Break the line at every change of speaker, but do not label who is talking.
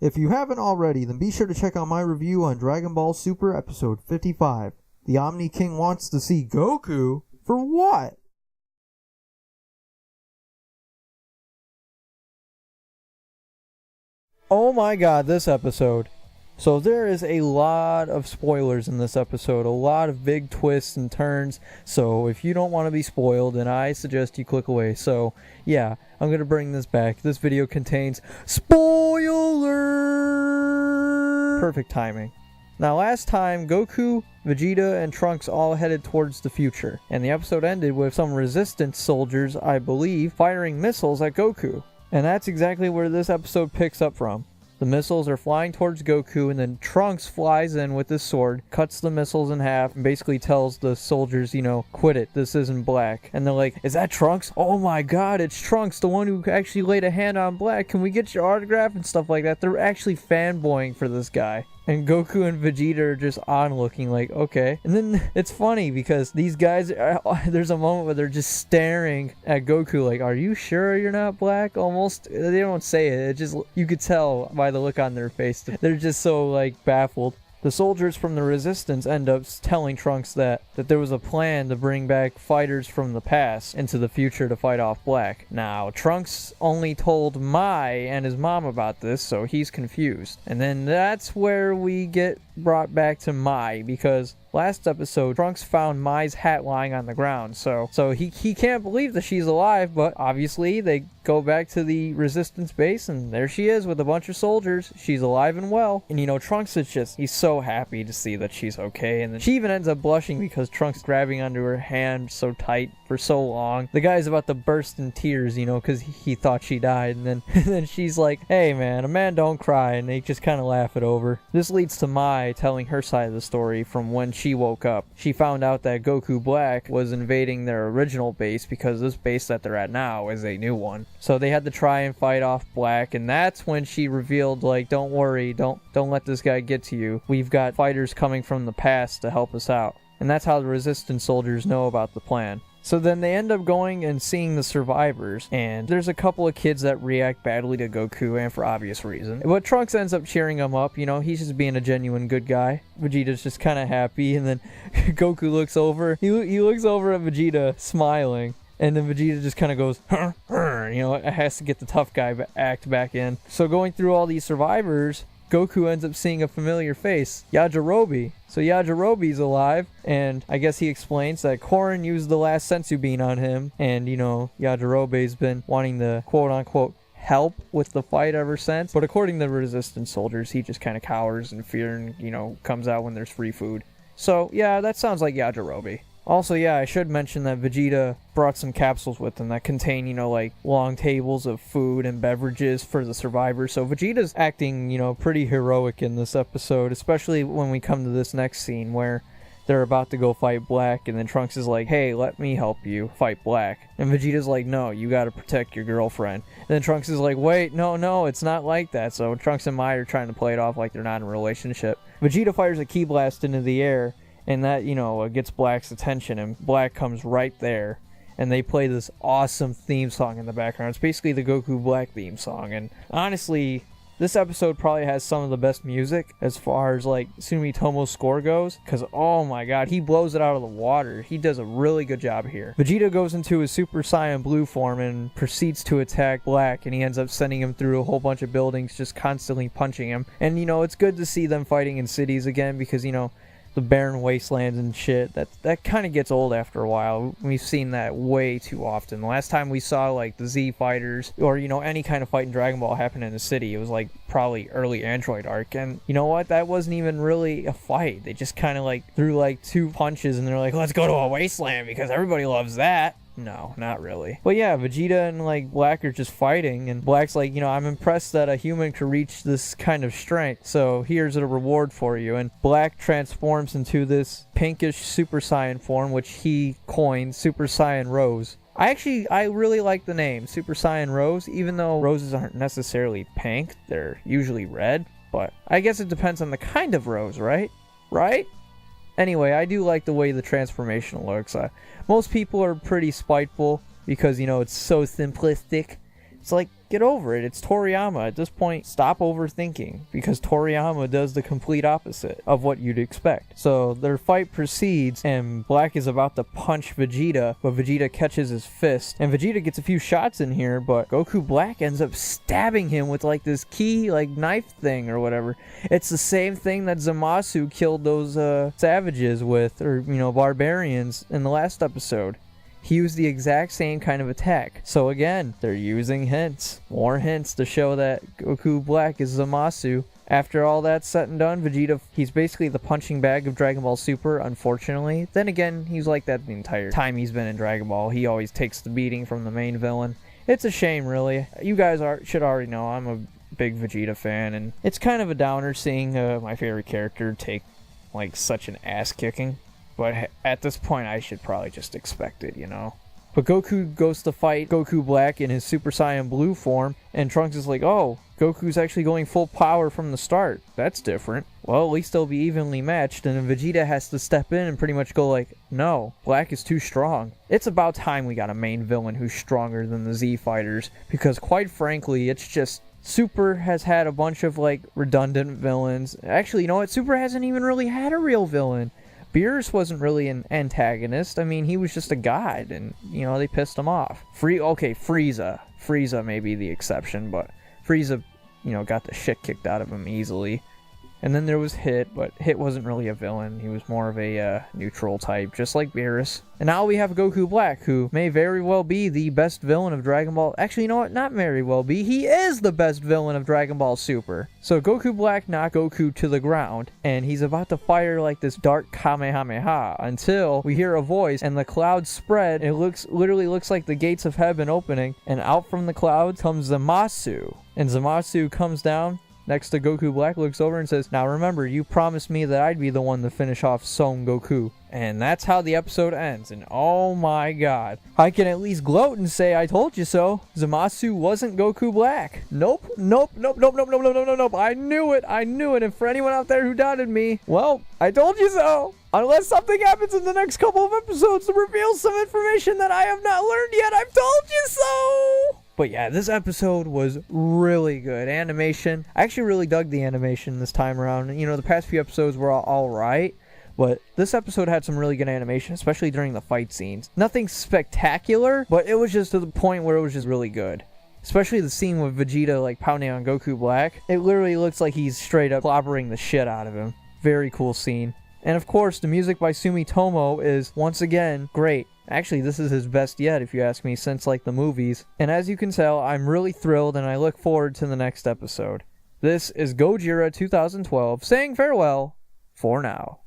If you haven't already, then be sure to check out my review on Dragon Ball Super Episode 55. The Omni King wants to see Goku? For what? Oh my god, this episode. So there is a lot of spoilers in this episode, a lot of big twists and turns, so if you don't want to be spoiled, then I suggest you click away. So yeah, I'm going to bring this back. This video contains spoilers! Perfect timing. Now last time, Goku, Vegeta, and Trunks all headed towards the future, and the episode ended with some resistance soldiers, I believe, firing missiles at Goku. And that's exactly where this episode picks up from. The missiles are flying towards Goku, and then Trunks flies in with his sword, cuts the missiles in half, and basically tells the soldiers, quit it, this isn't Black. And they're like, is that Trunks? Oh my god, it's Trunks, the one who actually laid a hand on Black. Can we get your autograph? And stuff like that. They're actually fanboying for this guy. And Goku and Vegeta are just onlooking like, okay. And then it's funny because these guys, there's a moment where they're just staring at Goku like, are you sure you're not Black? Almost. They don't say it. It just, you could tell by the look on their face. They're just so like baffled. The soldiers from the Resistance end up telling Trunks that there was a plan to bring back fighters from the past into the future to fight off Black. Now, Trunks only told Mai and his mom about this, so he's confused. And then that's where we get brought back to Mai, because last episode, Trunks found Mai's hat lying on the ground, so he can't believe that she's alive, but obviously they go back to the Resistance base, and there she is with a bunch of soldiers. She's alive and well, and Trunks is he's so happy to see that she's okay, and then she even ends up blushing because Trunks grabbing onto her hand so tight for so long. The guy's about to burst in tears, because he thought she died, and then she's like, hey man, a man don't cry, and they just kind of laugh it over. This leads to Mai telling her side of the story from when she woke up. She found out that Goku Black was invading their original base because this base that they're at now is a new one. So they had to try and fight off Black, and that's when she revealed, like, don't worry, don't let this guy get to you. We've got fighters coming from the past to help us out. And that's how the Resistance soldiers know about the plan. So then they end up going and seeing the survivors, and there's a couple of kids that react badly to Goku, and for obvious reason. But Trunks ends up cheering him up, he's just being a genuine good guy. Vegeta's just kind of happy, and then Goku looks over, he looks over at Vegeta, smiling. And then Vegeta just kind of goes, it has to get the tough guy act back in. So going through all these survivors, Goku ends up seeing a familiar face, Yajirobe. So Yajirobe's alive, and I guess he explains that Korin used the last senzu bean on him, and Yajirobe's been wanting to quote-unquote help with the fight ever since. But according to the Resistance soldiers, he just kind of cowers in fear and, comes out when there's free food. So yeah, that sounds like Yajirobe. Also, yeah, I should mention that Vegeta brought some capsules with him that contain, like long tables of food and beverages for the survivors. So Vegeta's acting, pretty heroic in this episode, especially when we come to this next scene where they're about to go fight Black, and then Trunks is like, hey, let me help you fight Black. And Vegeta's like, no, you gotta protect your girlfriend. And then Trunks is like, wait, no, it's not like that. So Trunks and Mai are trying to play it off like they're not in a relationship. Vegeta fires a ki blast into the air, and that, gets Black's attention, and Black comes right there, and they play this awesome theme song in the background. It's basically the Goku Black theme song, and honestly, this episode probably has some of the best music as far as, like, Sumitomo's score goes, because, oh my god, he blows it out of the water. He does a really good job here. Vegeta goes into his Super Saiyan Blue form and proceeds to attack Black, and he ends up sending him through a whole bunch of buildings, just constantly punching him. And, it's good to see them fighting in cities again, because, the barren wastelands and shit, that kind of gets old after a while. We've seen that way too often. The last time we saw like the Z fighters or any kind of fight in Dragon Ball happen in a city, it was like probably early Android arc, and you know what, that wasn't even really a fight. They just kind of like threw like two punches and they're like, let's go to a wasteland because everybody loves that. No, not really. But yeah, Vegeta and like Black are just fighting, and Black's like, I'm impressed that a human could reach this kind of strength, so here's a reward for you. And Black transforms into this pinkish Super Saiyan form, which he coined Super Saiyan Rose. I really like the name Super Saiyan Rose, even though roses aren't necessarily pink, they're usually red, but I guess it depends on the kind of rose, right? Anyway, I do like the way the transformation looks. Most people are pretty spiteful because, it's so simplistic. It's like, get over it. It's Toriyama. At this point, stop overthinking, because Toriyama does the complete opposite of what you'd expect. So their fight proceeds, and Black is about to punch Vegeta, but Vegeta catches his fist, and Vegeta gets a few shots in here, but Goku Black ends up stabbing him with like this key like knife thing or whatever. It's the same thing that Zamasu killed those savages with, or barbarians, in the last episode. He used the exact same kind of attack. So again, they're using hints. More hints to show that Goku Black is Zamasu. After all that's said and done, Vegeta, he's basically the punching bag of Dragon Ball Super, unfortunately. Then again, he's like that the entire time he's been in Dragon Ball. He always takes the beating from the main villain. It's a shame, really. You guys should already know I'm a big Vegeta fan, and it's kind of a downer seeing my favorite character take like such an ass-kicking. But at this point, I should probably just expect it, But Goku goes to fight Goku Black in his Super Saiyan Blue form, and Trunks is like, oh, Goku's actually going full power from the start. That's different. Well, at least they'll be evenly matched, and then Vegeta has to step in and pretty much go like, no, Black is too strong. It's about time we got a main villain who's stronger than the Z Fighters, because quite frankly, it's just... Super has had a bunch of, like, redundant villains. Actually, you know what? Super hasn't even really had a real villain. Beerus wasn't really an antagonist. I mean, he was just a god, and, they pissed him off. Frieza. Frieza may be the exception, but Frieza, got the shit kicked out of him easily. And then there was Hit, but Hit wasn't really a villain. He was more of a neutral type, just like Beerus. And now we have Goku Black, who may very well be the best villain of Dragon Ball. Actually, you know what? Not very well be. He is the best villain of Dragon Ball Super. So Goku Black knocked Goku to the ground, and he's about to fire like this dark Kamehameha until we hear a voice, and the clouds spread. It literally looks like the gates of heaven opening, and out from the clouds comes Zamasu. And Zamasu comes down next to Goku Black, looks over and says, now remember, you promised me that I'd be the one to finish off Son Goku. And that's how the episode ends. And oh my god, I can at least gloat and say I told you so. Zamasu wasn't Goku Black. Nope. I knew it. And for anyone out there who doubted me, well, I told you so. Unless something happens in the next couple of episodes to reveal some information that I have not learned yet, I've told you so. But yeah, this episode was really good. Animation, I actually really dug the animation this time around. The past few episodes were all right, but this episode had some really good animation, especially during the fight scenes. Nothing spectacular, but it was just to the point where it was just really good. Especially the scene with Vegeta like pounding on Goku Black. It literally looks like he's straight up clobbering the shit out of him. Very cool scene. And of course, the music by Sumitomo is, once again, great. Actually, this is his best yet, if you ask me, since, like, the movies. And as you can tell, I'm really thrilled, and I look forward to the next episode. This is Gojira 2012, saying farewell for now.